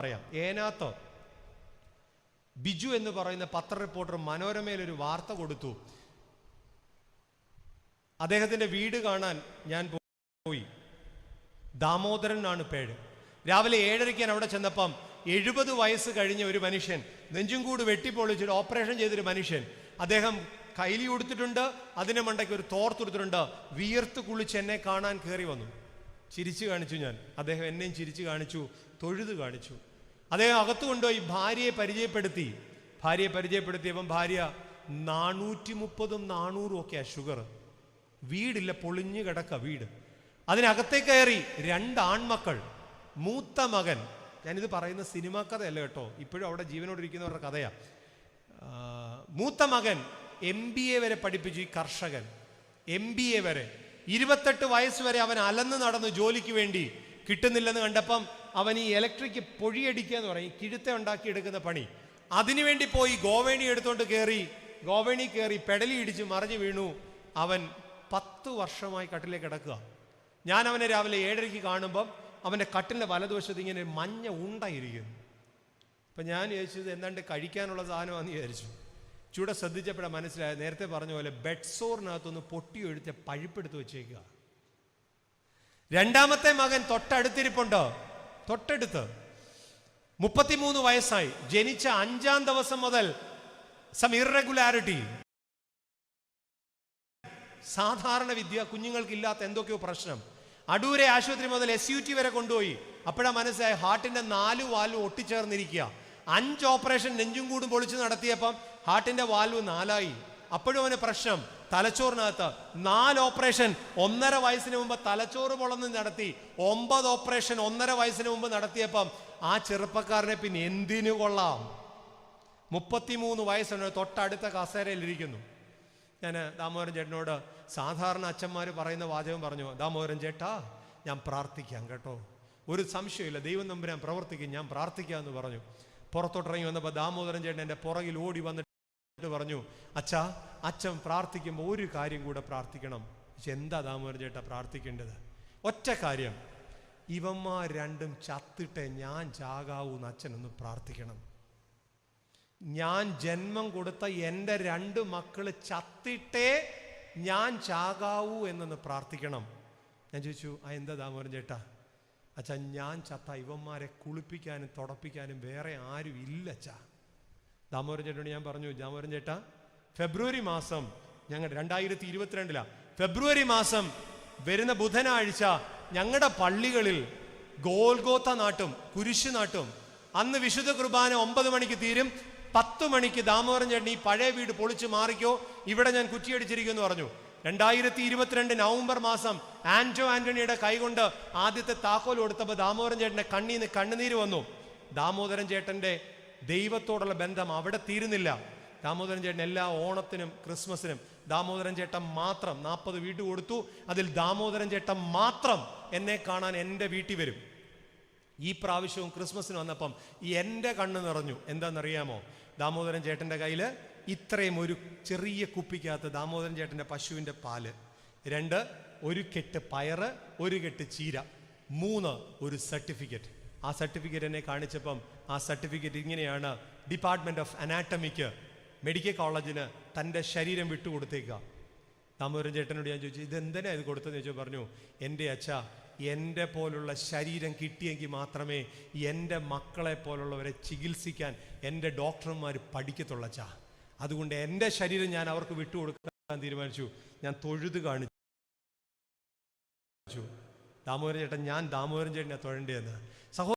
പറയാം. ഏനാത്ത് ബിജു എന്ന് പറയുന്ന പത്ര റിപ്പോർട്ടർ മനോരമയിൽ ഒരു വാർത്ത കൊടുത്തു. അദ്ദേഹത്തിന്റെ വീട് കാണാൻ ഞാൻ പോയി. ദാമോദരൻ എന്നാണ് പേര്. രാവിലെ 7:30 അവിടെ ചെന്നപ്പം 70 വയസ്സ് കഴിഞ്ഞ ഒരു മനുഷ്യൻ, നെഞ്ചും കൂട് വെട്ടിപ്പൊളിച്ചൊരു ഓപ്പറേഷൻ ചെയ്തൊരു മനുഷ്യൻ. അദ്ദേഹം കൈലി കൊടുത്തിട്ടുണ്ട്, അതിന് മണ്ടയ്ക്ക് ഒരു തോർത്തെടുത്തിട്ടുണ്ട്. വിയർത്ത് കുളിച്ച് എന്നെ കാണാൻ കയറി വന്നു. ചിരിച്ചു കാണിച്ചു ഞാൻ. അദ്ദേഹം എന്നെയും ചിരിച്ചു കാണിച്ചു, തൊഴുത് കാണിച്ചു. അദ്ദേഹം അകത്ത് കൊണ്ടുപോയി ഭാര്യയെ പരിചയപ്പെടുത്തിയപ്പം ഭാര്യ 430ഉം 400ഉം ഒക്കെയാ ഷുഗർ. വീടില്ല, പൊളിഞ്ഞു കിടക്ക വീട്. അതിനകത്തേക്ക് കയറി 2 ആൺമക്കൾ. മൂത്ത മകൻ, ഞാനിത് പറയുന്ന സിനിമാ കഥയല്ല കേട്ടോ, ഇപ്പോഴും അവിടെ ജീവനോടിരിക്കുന്നവരുടെ കഥയാ. മൂത്ത മകൻ MBA വരെ പഠിപ്പിച്ചു. ഈ കർഷകൻ MBA വരെ, 28 വയസ്സ് വരെ അവൻ അലന്ന് നടന്ന് ജോലിക്ക് വേണ്ടി. കിട്ടുന്നില്ലെന്ന് കണ്ടപ്പം അവൻ ഈ ഇലക്ട്രിക് പൊഴിയടിക്കുക എന്ന് പറയും, കിഴുത്ത ഉണ്ടാക്കി എടുക്കുന്ന പണി, അതിനുവേണ്ടി പോയി ഗോവേണി എടുത്തോണ്ട് ഗോവേണി കയറി പെടലി ഇടിച്ച് മറിഞ്ഞു വീണു. അവൻ 10 വർഷമായി കട്ടിലേക്ക് കിടക്കുക. ഞാൻ അവനെ രാവിലെ 7:30 കാണുമ്പം അവൻ്റെ കട്ടിലിൻ്റെ വലതുവശത്ത് ഇങ്ങനെ മഞ്ഞ ഉണ്ടായിരിക്കുന്നു. അപ്പം ഞാൻ ചോദിച്ചത് എന്താണ്ട് കഴിക്കാനുള്ള സാധനമാണെന്ന് വിചാരിച്ചു. ചൂടെ ശ്രദ്ധിച്ചപ്പോഴാണ് മനസ്സിലായത്, നേരത്തെ പറഞ്ഞ പോലെ ബെഡ്സോറിനകത്തൊന്ന് പൊട്ടി ഒഴിച്ച് പഴുപ്പെടുത്ത് വെച്ചേക്കുക. രണ്ടാമത്തെ മകൻ തൊട്ടടുത്തിരിപ്പുണ്ട്, തൊട്ടടുത്ത് 33 വയസ്സായി. ജനിച്ച 5-ാം ദിവസം മുതൽ സം ഇറഗുലാരിറ്റി, സാധാരണ വിദ്യ കുഞ്ഞുങ്ങൾക്കില്ലാത്ത എന്തൊക്കെയോ പ്രശ്നം. അടൂരെ ആശുപത്രി മുതൽ SUT വരെ കൊണ്ടുപോയി. അപ്പോഴാണ് മനസ്സിലായി ഹാർട്ടിന്റെ 4 വാൽവ് ഒട്ടിച്ചേർന്നിരിക്കുക. 5 ഓപ്പറേഷൻ നെഞ്ചും കൂടും പൊളിച്ച് നടത്തിയപ്പം ഹാർട്ടിന്റെ വാൽവ് 4ആയി. അപ്പോഴും അവന് പ്രശ്നം തലച്ചോറിനകത്ത്. 4 ഓപ്പറേഷൻ 1.5 വയസ്സിന് മുമ്പ് തലച്ചോറ് പൊളന്ന് നടത്തി. 9 ഓപ്പറേഷൻ 1.5 വയസ്സിന് മുമ്പ് നടത്തിയപ്പം ആ ചെറുപ്പക്കാരനെ പിന്നെ എന്തിനു കൊള്ളാം. 33 വയസ്സുണ്ട്, തൊട്ടടുത്ത കസേരയിലിരിക്കുന്നു. ഞാൻ ദാമോദരൻ ചേട്ടനോട് സാധാരണ അച്ഛന്മാർ പറയുന്ന വാചകം പറഞ്ഞു, ദാമോദരൻ ചേട്ടാ ഞാൻ പ്രാർത്ഥിക്കാം കേട്ടോ, ഒരു സംശയമില്ല, ദൈവം തമ്പുരാൻ പ്രവർത്തിക്കും, ഞാൻ പ്രാർത്ഥിക്കാമെന്ന് പറഞ്ഞു. പുറത്തോട്ടിറങ്ങി വന്നപ്പോൾ ദാമോദരൻ ചേട്ടൻ എൻ്റെ പുറകിൽ ഓടി വന്നിട്ട് പറഞ്ഞു, അച്ഛാ അച്ഛൻ പ്രാർത്ഥിക്കുമ്പോൾ ഒരു കാര്യം കൂടെ പ്രാർത്ഥിക്കണം. എന്താ ദാമോദരൻ ചേട്ടാ പ്രാർത്ഥിക്കേണ്ടത്? ഒറ്റ കാര്യം, ഇവന്മാർ രണ്ടും ചത്തിട്ടെ ഞാൻ ചാകാവൂന്ന് അച്ഛനൊന്ന് പ്രാർത്ഥിക്കണം. ഞാൻ ജന്മം കൊടുത്ത എൻ്റെ 2 മക്കള് ചത്തിട്ടേ ഞാൻ ചാകാവൂ എന്നൊന്ന് പ്രാർത്ഥിക്കണം. ഞാൻ ചോദിച്ചു, എന്താ ദാമോദരൻ ചേട്ടാ? അച്ഛാ ഞാൻ ചത്ത ഇവന്മാരെ കുളിപ്പിക്കാനും തുടപ്പിക്കാനും വേറെ ആരും ഇല്ല അച്ഛാ. ദാമോദരൻ ചേട്ടനോട് ഞാൻ പറഞ്ഞു, ദാമോദരൻ ചേട്ടാ ഫെബ്രുവരി മാസം, ഞങ്ങൾ 2022 ഫെബ്രുവരി മാസം വരുന്ന ബുധനാഴ്ച ഞങ്ങളുടെ പള്ളികളിൽ ഗോൽഗോത്ത നാട്ടും കുരിശ് നാട്ടും. അന്ന് വിശുദ്ധ കുർബാന 9 മണിക്ക് തീരും. 10 മണിക്ക് ദാമോദരൻ ചേട്ടൻ ഈ പഴയ വീട് പൊളിച്ച് മാറിക്കോ, ഇവിടെ ഞാൻ കുറ്റിയടിച്ചിരിക്കുമെന്ന് പറഞ്ഞു. 2022 നവംബർ മാസം ആന്റണിയുടെ കൈകൊണ്ട് ആദ്യത്തെ താക്കോൽ കൊടുത്തപ്പോൾ ദാമോദരൻ ചേട്ടന്റെ കണ്ണീന്ന് കണ്ണുനീര് വന്നു. ദാമോദരൻ ചേട്ടന്റെ ദൈവത്തോടുള്ള ബന്ധം അവിടെ തീരുന്നില്ല. ദാമോദരൻ ചേട്ടൻ എല്ലാ ഓണത്തിനും ക്രിസ്മസിനും ദാമോദരൻ ചേട്ടൻ മാത്രം 40 വീട് കൊടുത്തു. അതിൽ ദാമോദരൻ ചേട്ടൻ മാത്രം എന്നെ കാണാൻ എൻ്റെ വീട്ടിൽ വരും. ഈ പ്രാവശ്യവും ക്രിസ്മസിന് വന്നപ്പം എൻ്റെ കണ്ണ് നിറഞ്ഞു. എന്താണെന്നറിയാമോ? ദാമോദരൻ ചേട്ടൻ്റെ കയ്യിൽ ഇത്രയും ഒരു ചെറിയ കുപ്പിക്കകത്ത് ദാമോദരൻ ചേട്ടൻ്റെ പശുവിൻ്റെ പാല്, 2 ഒരു കെട്ട് പയറ്, 1 കെട്ട് ചീര, 3 ഒരു സർട്ടിഫിക്കറ്റ്. ആ സർട്ടിഫിക്കറ്റ് എന്നെ കാണിച്ചപ്പം ആ സർട്ടിഫിക്കറ്റ് ഇങ്ങനെയാണ്, ഡിപ്പാർട്ട്മെന്റ് ഓഫ് അനാട്ടമിക്ക് മെഡിക്കൽ കോളേജിന് തൻ്റെ ശരീരം വിട്ടുകൊടുത്തേക്കുക. ദാമോദരൻ ചേട്ടനോട് ഞാൻ ചോദിച്ചു, ഇതെന്തിനാ ഇത് കൊടുത്തതെന്ന് ചോദിച്ചാൽ പറഞ്ഞു, എൻ്റെ അച്ഛാ എൻ്റെ പോലുള്ള ശരീരം കിട്ടിയെങ്കിൽ മാത്രമേ എൻ്റെ മക്കളെ പോലുള്ളവരെ ചികിത്സിക്കാൻ എൻ്റെ ഡോക്ടർമാർ പഠിക്കത്തുള്ളൂ അച്ഛാ. അതുകൊണ്ട് എൻ്റെ ശരീരം ഞാൻ അവർക്ക് വിട്ടുകൊടുക്കാൻ തീരുമാനിച്ചു. ഞാൻ തൊഴുത് കാണിച്ചു. ദാമോദരൻ ചേട്ടൻ, ഞാൻ ദാമോദരൻ ചേട്ടനെ തൊഴേണ്ടതെന്ന്.